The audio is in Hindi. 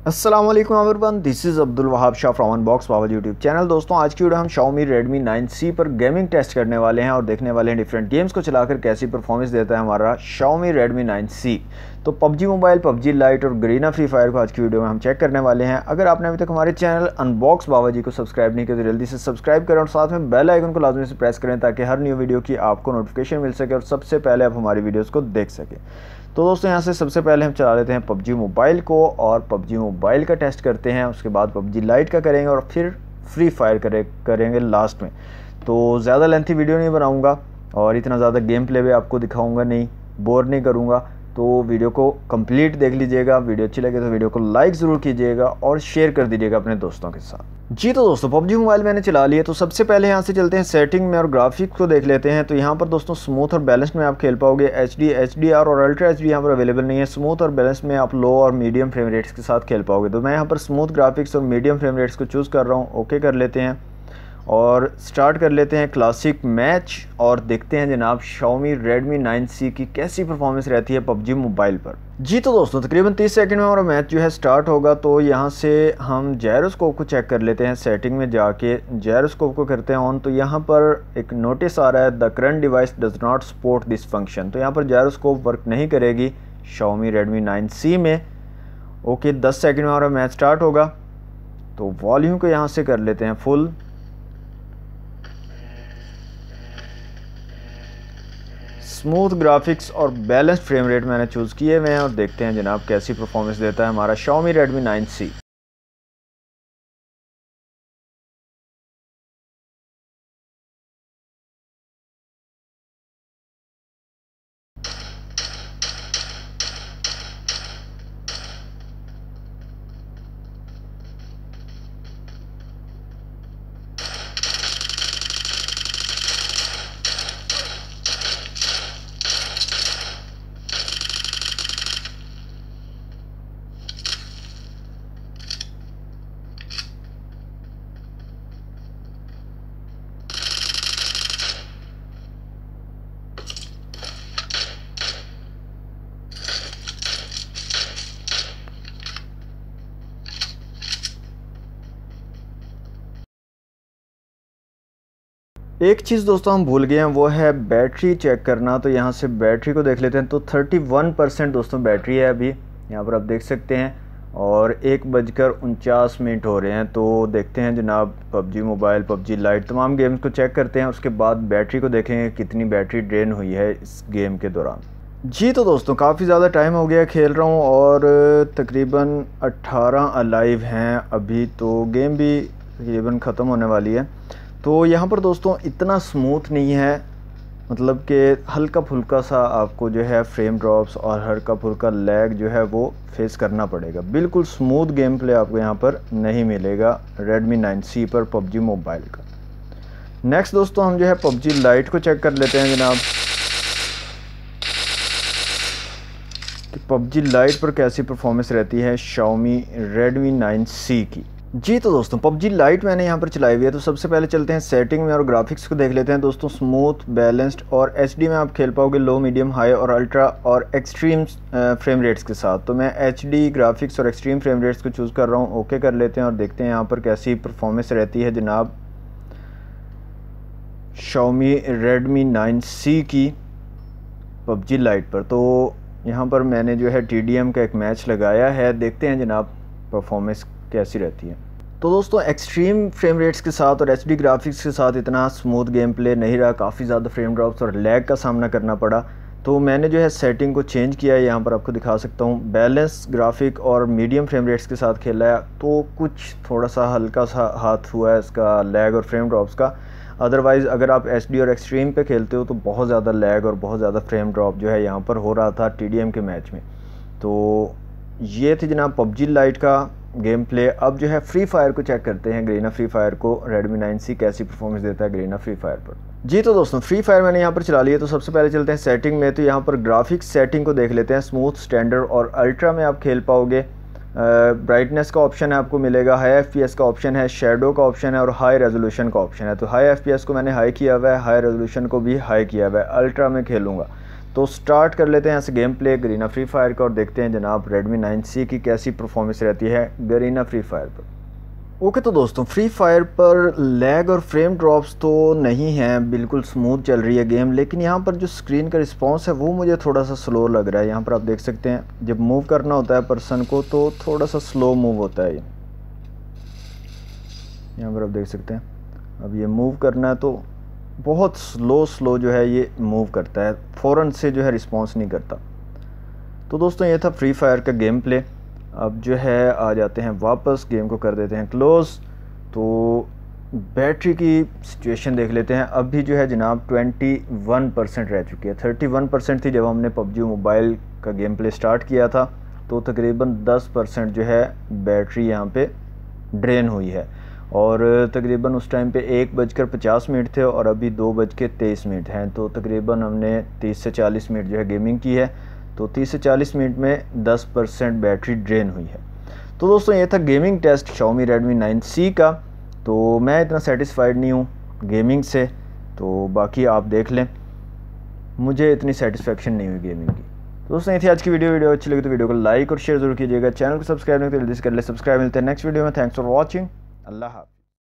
अस्सलाम वालेकुम everyone, this is Abdul Wahab Shah from unbox power YouTube channel. दोस्तों, आज की वीडियो हम Xiaomi Redmi 9C पर गेमिंग टेस्ट करने वाले हैं और देखने वाले हैं डिफरेंट गेम्स को चलाकर कैसी परफॉर्मेंस देता है हमारा Xiaomi Redmi 9C। तो PUBG मोबाइल, PUBG लाइट और गरीना फ्री फायर को आज की वीडियो में हम चेक करने वाले हैं। अगर आपने अभी तक हमारे चैनल अनबॉक्स बाबा जी को सब्सक्राइब नहीं किया तो जल्दी से सब्सक्राइब करें और साथ में बेल आइकन को लाजमी से प्रेस करें ताकि हर न्यू वीडियो की आपको नोटिफिकेशन मिल सके और सबसे पहले आप हमारी वीडियोज़ को देख सकें। तो दोस्तों, यहाँ से सबसे पहले हम चला लेते हैं PUBG मोबाइल को और PUBG मोबाइल का टेस्ट करते हैं। उसके बाद PUBG लाइट का करेंगे और फिर फ्री फायर करेंगे लास्ट में। तो ज़्यादा लेंथी वीडियो नहीं बनाऊँगा और इतना ज़्यादा गेम प्ले भी आपको दिखाऊँगा नहीं, बोर नहीं करूँगा। तो वीडियो को कंप्लीट देख लीजिएगा। वीडियो अच्छी लगे तो वीडियो को लाइक ज़रूर कीजिएगा और शेयर कर दीजिएगा अपने दोस्तों के साथ। जी तो दोस्तों, PUBG मोबाइल मैंने चला लिया। तो सबसे पहले यहाँ से चलते हैं सेटिंग में और ग्राफिक्स को देख लेते हैं। तो यहाँ पर दोस्तों स्मूथ और बैलेंस्ड में आप खेल पाओगे। HD, HDR और अल्ट्रा HD यहाँ पर अवेलेबल नहीं है। स्मूथ और बैलेंस में आप लो और मीडियम फ्रेम रेट्स के साथ खेल पाओगे। तो मैं यहाँ पर स्मूथ ग्राफिक्स और मीडियम फ्रेम रेट्स को चूज़ कर रहा हूँ। ओके कर लेते हैं और स्टार्ट कर लेते हैं क्लासिक मैच और देखते हैं जनाब Xiaomi Redmi 9C की कैसी परफॉर्मेंस रहती है PUBG मोबाइल पर। जी तो दोस्तों, तकरीबन 30 सेकंड में हमारा मैच जो है स्टार्ट होगा। तो यहाँ से हम जायरोस्कोप को चेक कर लेते हैं। सेटिंग में जाके जायरोस्कोप को करते हैं ऑन। तो यहाँ पर एक नोटिस आ रहा है, the current device does not support this function. तो यहाँ पर जायरोस्कोप वर्क नहीं करेगी Xiaomi Redmi 9C में। ओके, 10 सेकेंड में हमारा मैच स्टार्ट होगा। तो वॉल्यूम को यहाँ से कर लेते हैं फुल। स्मूथ ग्राफिक्स और बैलेंस्ड फ्रेम रेट मैंने चूज़ किए हुए हैं और देखते हैं जनाब कैसी परफॉर्मेंस देता है हमारा Xiaomi Redmi 9C। एक चीज़ दोस्तों हम भूल गए हैं, वो है बैटरी चेक करना। तो यहाँ से बैटरी को देख लेते हैं। तो 31% दोस्तों बैटरी है अभी, यहाँ पर आप देख सकते हैं। और 1:49 हो रहे हैं। तो देखते हैं जनाब PUBG मोबाइल, PUBG लाइट तमाम गेम्स को चेक करते हैं। उसके बाद बैटरी को देखेंगे कितनी बैटरी ड्रेन हुई है इस गेम के दौरान। जी तो दोस्तों, काफ़ी ज़्यादा टाइम हो गया खेल रहा हूँ और तकरीबन 18 अलाइव हैं अभी। तो गेम भी तकरीबन ख़त्म होने वाली है। तो यहाँ पर दोस्तों इतना स्मूथ नहीं है, मतलब कि हल्का फुल्का सा आपको जो है फ्रेम ड्रॉप्स और हल्का फुल्का लैग जो है वो फेस करना पड़ेगा। बिल्कुल स्मूथ गेम प्ले आपको यहाँ पर नहीं मिलेगा Redmi 9C पर PUBG मोबाइल का। नेक्स्ट दोस्तों हम जो है PUBG लाइट को चेक कर लेते हैं जनाब कि PUBG लाइट पर कैसी परफॉर्मेंस रहती है Xiaomi Redmi 9C की। जी तो दोस्तों, PUBG लाइट मैंने यहाँ पर चलाई हुई है। तो सबसे पहले चलते हैं सेटिंग में और ग्राफिक्स को देख लेते हैं। दोस्तों स्मूथ, बैलेंस्ड और HD में आप खेल पाओगे लो, मीडियम, हाई और अल्ट्रा और एक्सट्रीम फ्रेम रेट्स के साथ। तो मैं HD ग्राफिक्स और एक्सट्रीम फ्रेम रेट्स को चूज़ कर रहा हूँ। ओके कर लेते हैं और देखते हैं यहाँ पर कैसी परफॉर्मेंस रहती है जनाब Xiaomi Redmi 9C की PUBG लाइट पर। तो यहाँ पर मैंने जो है TDM का एक मैच लगाया है, देखते हैं जनाब परफॉर्मेंस कैसी रहती है। तो दोस्तों एक्सट्रीम फ्रेम रेट्स के साथ और HD ग्राफिक्स के साथ इतना स्मूथ गेम प्ले नहीं रहा, काफ़ी ज़्यादा फ्रेम ड्रॉप्स और लैग का सामना करना पड़ा। तो मैंने जो है सेटिंग को चेंज किया है, यहाँ पर आपको दिखा सकता हूँ। बैलेंस ग्राफिक और मीडियम फ्रेम रेट्स के साथ खेला है तो कुछ थोड़ा सा हल्का सा हाथ हुआ है इसका लैग और फ्रेम ड्रॉप्स का। अदरवाइज़ अगर आप HD और एक्सट्रीम पे खेलते हो तो बहुत ज़्यादा लैग और बहुत ज़्यादा फ्रेम ड्रॉप जो है यहाँ पर हो रहा था TDM के मैच में। तो ये थी जनाब PUBG लाइट का गेम प्ले। अब जो है फ्री फायर को चेक करते हैं, गरीना फ्री फायर को Redmi 9C कैसी परफॉर्मेंस देता है गरीना फ्री फायर पर। जी तो दोस्तों, फ्री फायर मैंने यहाँ पर चला लिया। तो सबसे पहले चलते हैं सेटिंग में। तो यहाँ पर ग्राफिक्स सेटिंग को देख लेते हैं। स्मूथ, स्टैंडर्ड और अल्ट्रा में आप खेल पाओगे। ब्राइटनेस का ऑप्शन है आपको मिलेगा, हाई FPS का ऑप्शन है, शेडो का ऑप्शन है और हाई रेजोल्यूशन का ऑप्शन है। तो हाई FPS को मैंने हाई किया हुआ है, हाई रेजोल्यूशन को भी हाई किया हुआ है। अल्ट्रा में खेलूँगा तो स्टार्ट कर लेते हैं यहाँ से game play Garena free fire का और देखते हैं जनाब Redmi 9C की कैसी परफॉर्मेंस रहती है गरीना फ्री फायर पर। ओके तो दोस्तों, फ्री फायर पर लैग और फ्रेम ड्रॉप्स तो नहीं हैं, बिल्कुल स्मूथ चल रही है गेम, लेकिन यहाँ पर जो स्क्रीन का रिस्पांस है वो मुझे थोड़ा सा स्लो लग रहा है। यहाँ पर आप देख सकते हैं जब मूव करना होता है पर्सन को तो थोड़ा सा स्लो मूव होता है। यहाँ पर आप देख सकते हैं अब ये मूव करना है तो बहुत स्लो जो है ये मूव करता है, फ़ौरन से जो है रिस्पांस नहीं करता। तो दोस्तों ये था फ्री फायर का गेम प्ले। अब जो है आ जाते हैं वापस, गेम को कर देते हैं क्लोज़। तो बैटरी की सिचुएशन देख लेते हैं। अभी जो है जनाब 21% रह चुकी है, 31% थी जब हमने PUBG मोबाइल का गेम प्ले स्टार्ट किया था। तो तकरीबन 10% जो है बैटरी यहाँ पे ड्रेन हुई है और तकरीबन उस टाइम पे 1:50 थे और अभी 2:23 हैं। तो तकरीबन हमने 30 से 40 मिनट जो है गेमिंग की है। तो 30 से 40 मिनट में 10% बैटरी ड्रेन हुई है। तो दोस्तों ये था gaming test Xiaomi Redmi 9C का। तो मैं इतना सेटिस्फाइड नहीं हूँ गेमिंग से, तो बाकी आप देख लें, मुझे इतनी सेटिस्फेक्शन नहीं हुई गेमिंग की। दोस्तों ये थी आज की वीडियो अच्छी लगी तो वीडियो को लाइक और शेयर जरूर कीजिएगा। चैनल को सब्सक्राइब नहीं तो जल्दी से कर ले सब्सक्राइब। मिलते हैं नेक्स्ट वीडियो में। Thanks for watching. अल्लाह हाफ़िज़।